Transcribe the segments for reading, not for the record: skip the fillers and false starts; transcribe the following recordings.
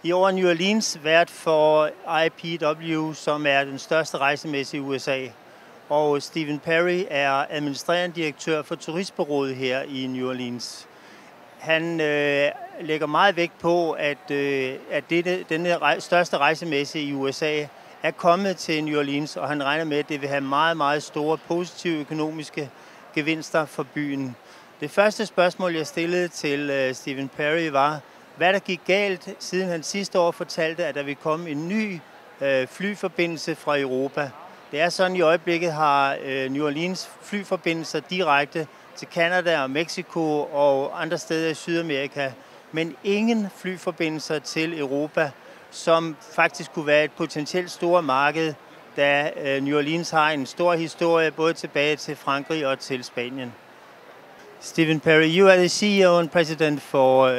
I år er New Orleans vært for IPW, som er den største rejsemesse i USA. Og Stephen Perry er administrerende direktør for turistbureauet her i New Orleans. Han lægger meget vægt på, at denne største rejsemesse i USA er kommet til New Orleans, og han regner med, at det vil have meget, meget store positive økonomiske gevinster for byen. Det første spørgsmål, jeg stillede til Stephen Perry var, hvad der gik galt, siden han sidste år fortalte, at der vil komme en ny flyforbindelse fra Europa. Det er sådan, i øjeblikket har New Orleans flyforbindelser direkte til Canada og Mexico og andre steder i Sydamerika, men ingen flyforbindelser til Europa, som faktisk kunne være et potentielt stort marked, da New Orleans har en stor historie både tilbage til Frankrig og til Spanien. Stephen Perry, you are the CEO and president for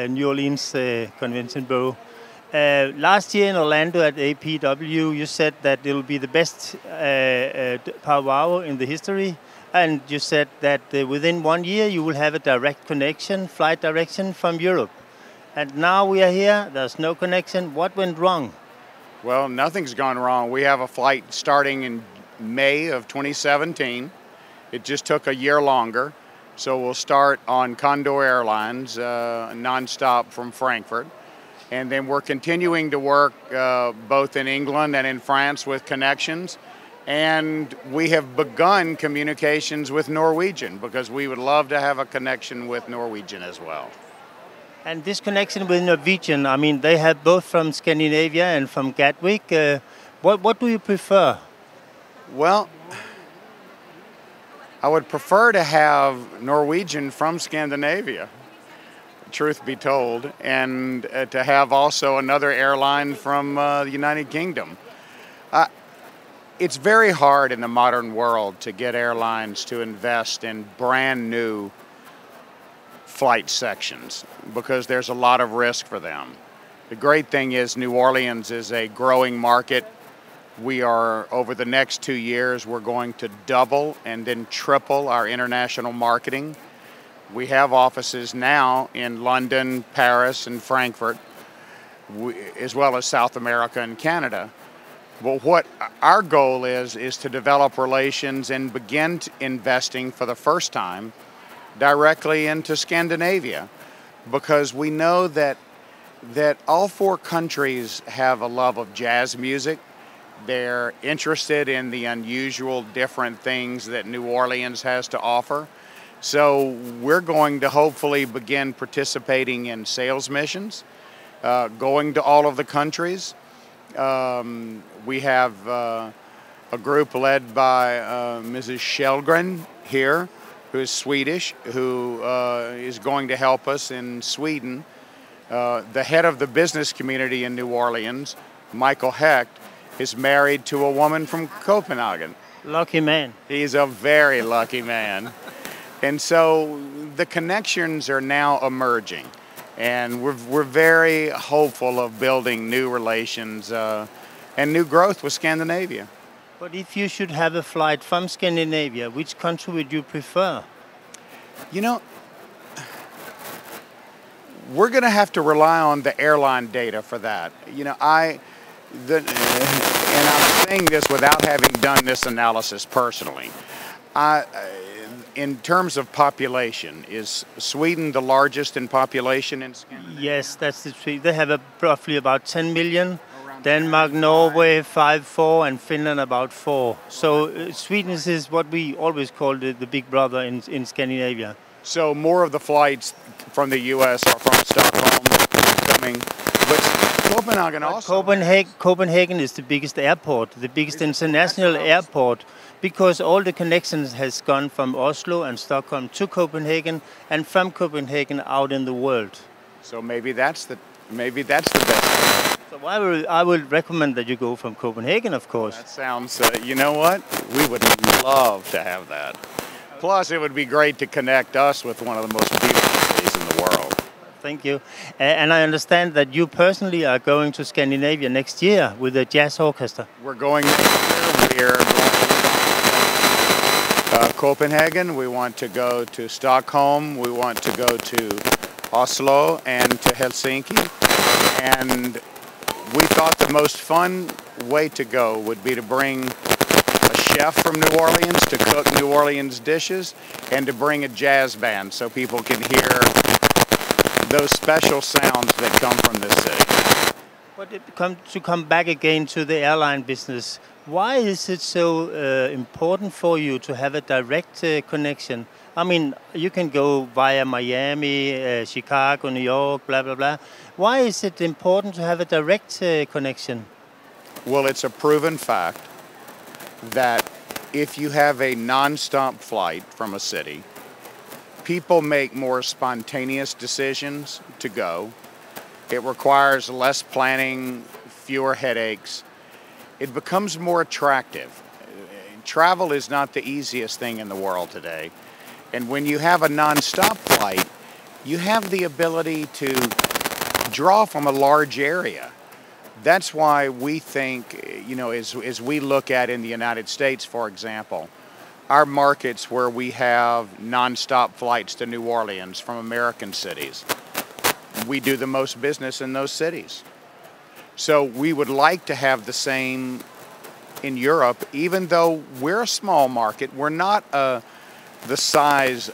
New Orleans Convention Bureau. Last year in Orlando at APW, you said that it will be the best Pow Wow in the history, and you said that within 1 year you will have a direct connection, flight direction from Europe. And now we are here, there's no connection. What went wrong? Well, nothing's gone wrong. We have a flight starting in May of 2017. It just took a year longer. So we'll start on Condor Airlines, nonstop from Frankfurt. And then we're continuing to work both in England and in France with connections. And we have begun communications with Norwegian because we would love to have a connection with Norwegian as well. And this connection with Norwegian, I mean, they have both from Scandinavia and from Gatwick. What do you prefer? Well, I would prefer to have Norwegian from Scandinavia, truth be told, and to have also another airline from the United Kingdom. It's very hard in the modern world to get airlines to invest in brand new flight sections because there's a lot of risk for them. The great thing is New Orleans is a growing market. We are, over the next 2 years, we're going to double and then triple our international marketing. We have offices now in London, Paris, and Frankfurt, as well as South America and Canada. But what our goal is to develop relations and begin investing for the first time directly into Scandinavia, because we know that all 4 countries have a love of jazz music. They're interested in the unusual, different things that New Orleans has to offer. So we're going to hopefully begin participating in sales missions, going to all of the countries. We have a group led by Mrs. Shelgren here, who is Swedish, who is going to help us in Sweden. The head of the business community in New Orleans, Michael Hecht, is married to a woman from Copenhagen. Lucky man. He's a very lucky man. And so the connections are now emerging. And we're very hopeful of building new relations and new growth with Scandinavia. But if you should have a flight from Scandinavia, which country would you prefer? You know, we're going to have to rely on the airline data for that. You know, and I'm saying this without having done this analysis personally. In terms of population, is Sweden the largest in population in Scandinavia? Yes, that's the truth. They have roughly about 10 million. Denmark, Norway, 5-4, and Finland about 4. So Sweden is what we always call the big brother in Scandinavia. So more of the flights from the U.S. are from Stockholm coming, but Copenhagen also. Copenhagen is the biggest airport, the biggest international airport, because all the connections has gone from Oslo and Stockholm to Copenhagen, and from Copenhagen out in the world. So maybe that's the best. So I would recommend that you go from Copenhagen, of course. That sounds, you know what? We would love to have that. Plus, it would be great to connect us with one of the most beautiful cities in the world. Thank you. And I understand that you personally are going to Scandinavia next year with a jazz orchestra. We're going next year. We're going to Copenhagen. We want to go to Stockholm. We want to go to Oslo and to Helsinki. And we thought the most fun way to go would be to bring a chef from New Orleans to cook New Orleans dishes and to bring a jazz band so people can hear those special sounds that come from this city. But to come back again to the airline business, why is it so important for you to have a direct connection? I mean, you can go via Miami, Chicago, New York, blah, blah, blah. Why is it important to have a direct connection? Well, it's a proven fact that if you have a non-stop flight from a city, people make more spontaneous decisions to go. It requires less planning, fewer headaches. It becomes more attractive. Travel is not the easiest thing in the world today. And when you have a non-stop flight, you have the ability to draw from a large area. That's why we think, you know, as we look at in the United States, for example, our markets where we have non-stop flights to New Orleans from American cities, we do the most business in those cities. So we would like to have the same in Europe, even though we're a small market. We're not the size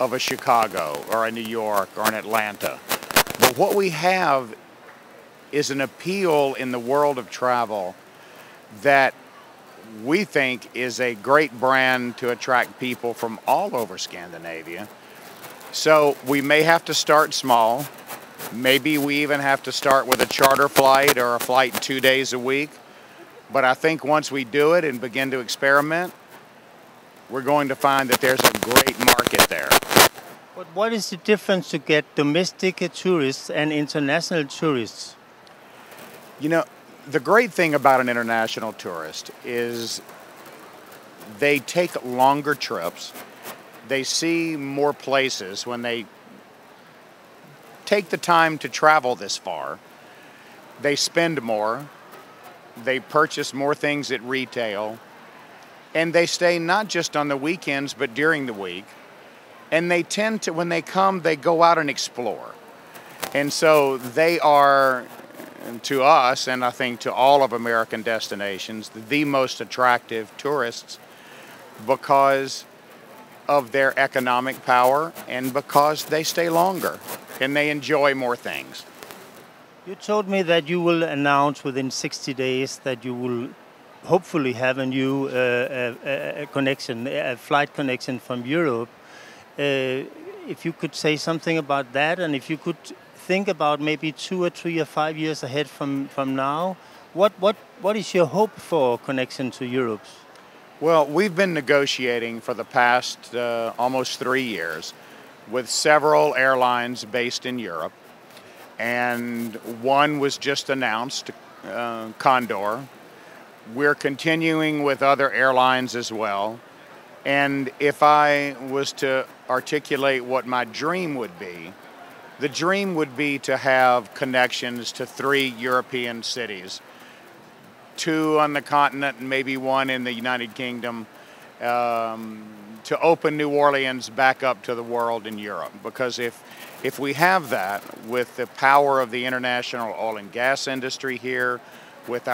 of a Chicago or a New York or an Atlanta. But what we have is an appeal in the world of travel that we think is a great brand to attract people from all over Scandinavia. So we may have to start small. Maybe we even have to start with a charter flight or a flight 2 days a week. But I think once we do it and begin to experiment, we're going to find that there's a great market there. But what is the difference to get domestic tourists and international tourists? You know, the great thing about an international tourist is they take longer trips. They see more places when they take the time to travel this far. They spend more. They purchase more things at retail. And they stay not just on the weekends, but during the week. And they tend to, when they come, they go out and explore. And so they are, to us, and I think to all of American destinations, the most attractive tourists because of their economic power and because they stay longer and they enjoy more things. You told me that you will announce within 60 days that you will hopefully have a new connection, a flight connection from Europe. If you could say something about that, and if you could think about maybe 2 or 3 or 5 years ahead from now, what is your hope for connection to Europe? Well, we've been negotiating for the past almost 3 years with several airlines based in Europe. And one was just announced, Condor. We're continuing with other airlines as well. And if I was to articulate what my dream would be, the dream would be to have connections to 3 European cities, 2 on the continent and maybe 1 in the United Kingdom, to open New Orleans back up to the world in Europe. Because if we have that, with the power of the international oil and gas industry here, with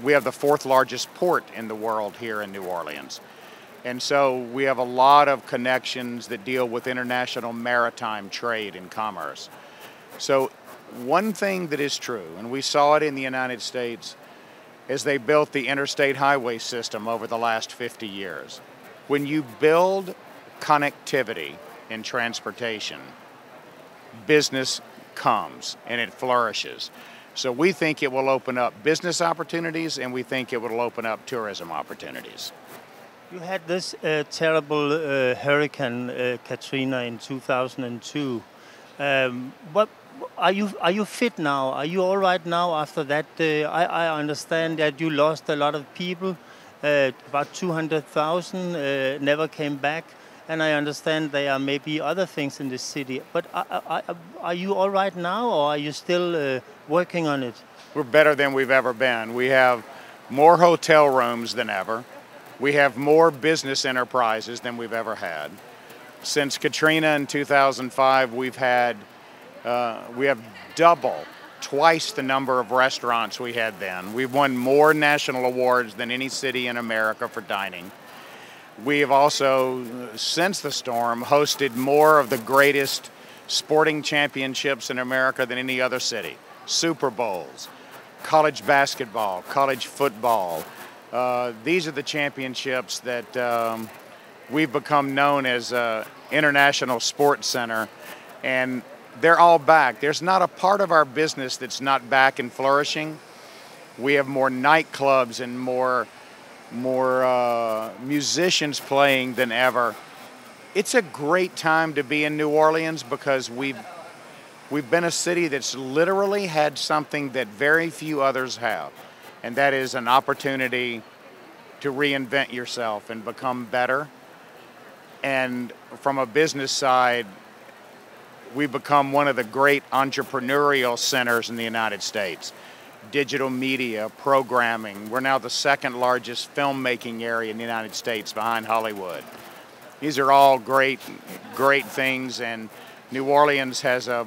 we have the 4th largest port in the world here in New Orleans. And so we have a lot of connections that deal with international maritime trade and commerce. So one thing that is true, and we saw it in the United States, is they built the interstate highway system over the last 50 years. When you build connectivity in transportation, business comes and it flourishes. So we think it will open up business opportunities, and we think it will open up tourism opportunities. You had this terrible hurricane Katrina in 2002. But are you fit now? Are you all right now after that? I understand that you lost a lot of people. About 200,000 never came back. And I understand there are maybe other things in the city. But are you all right now, or are you still working on it? We're better than we've ever been. We have more hotel rooms than ever. We have more business enterprises than we've ever had. Since Katrina in 2005, we've had We have twice the number of restaurants we had then. We've won more national awards than any city in America for dining. We have also, since the storm, hosted more of the greatest sporting championships in America than any other city. Super Bowls, college basketball, college football. These are the championships that we've become known as an international sports center, and they're all back. There's not a part of our business that's not back and flourishing. We have more nightclubs and more musicians playing than ever. It's a great time to be in New Orleans because we've been a city that's literally had something that very few others have, and that is an opportunity to reinvent yourself and become better. And from a business side, we've become one of the great entrepreneurial centers in the United States. Digital media, programming. We're now the second largest filmmaking area in the United States behind Hollywood. These are all great things, and New Orleans has a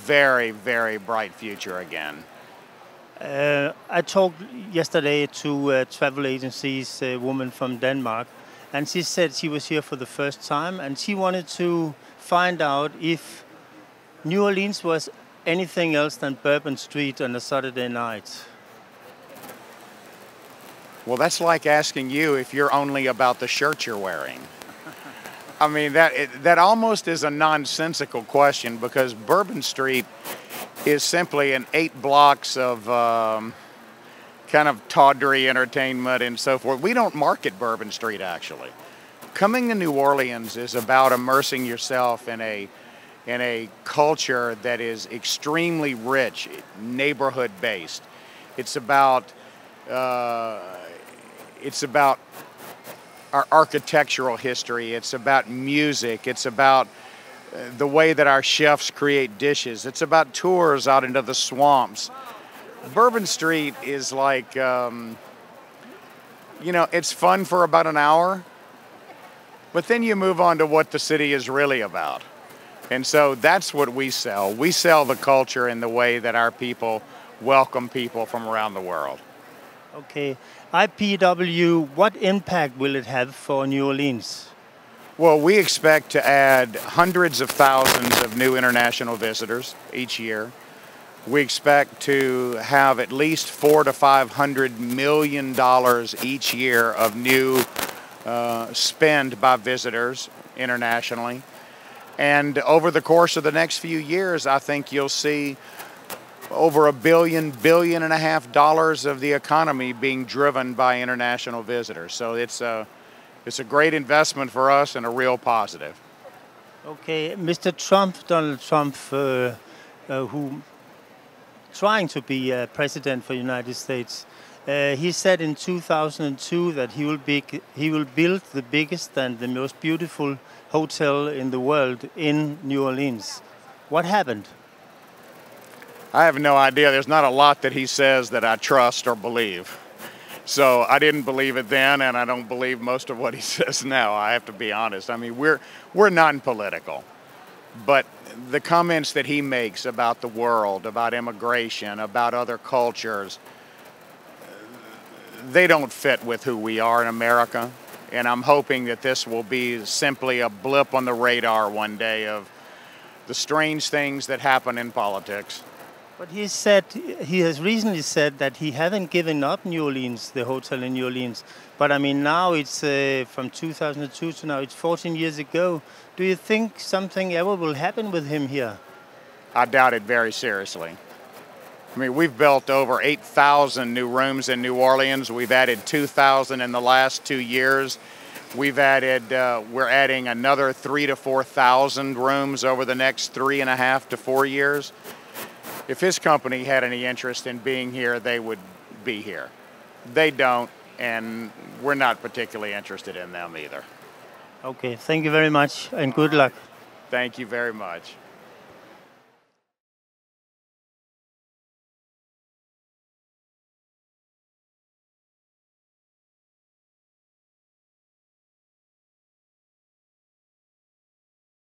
very, very bright future again. I talked yesterday to a travel agency's woman from Denmark, and she said she was here for the first time, and she wanted to find out if New Orleans was anything else than Bourbon Street on a Saturday night. Well, that's like asking you if you're only about the shirt you're wearing. I mean, that almost is a nonsensical question, because Bourbon Street is simply 8 blocks of kind of tawdry entertainment and so forth. We don't market Bourbon Street, actually. Coming to New Orleans is about immersing yourself in a culture that is extremely rich, neighborhood-based. It's about our architectural history. It's about music. It's about the way that our chefs create dishes. It's about tours out into the swamps. Bourbon Street is like, it's fun for about an hour, but then you move on to what the city is really about. And so that's what we sell. We sell the culture in the way that our people welcome people from around the world. Okay. IPW, what impact will it have for New Orleans? Well, we expect to add hundreds of thousands of new international visitors each year. We expect to have at least $400 to $500 million each year of new spend by visitors internationally. And over the course of the next few years, I think you'll see over $1 billion and a half dollars of the economy being driven by international visitors. So it's a great investment for us and a real positive. Okay, Mr. Trump, Donald Trump, who trying to be president for the United States, he said in 2002 that he will build the biggest and the most beautiful hotel in the world in New Orleans. What happened? I have no idea. There's not a lot that he says that I trust or believe. So I didn't believe it then, and I don't believe most of what he says now. I have to be honest. I mean, we're non-political, but the comments that he makes about the world, about immigration, about other cultures, they don't fit with who we are in America. And I'm hoping that this will be simply a blip on the radar one day of the strange things that happen in politics. But he has recently said that he hasn't given up New Orleans, the hotel in New Orleans. But I mean, now it's from 2002 to now, it's 14 years ago. Do you think something ever will happen with him here? I doubt it very seriously. I mean, we've built over 8,000 new rooms in New Orleans. We've added 2,000 in the last 2 years. We're adding another 3,000 to 4,000 rooms over the next 3.5 to 4 years. If his company had any interest in being here, they would be here. They don't, and we're not particularly interested in them either. Okay, thank you very much, and good luck. Thank you very much.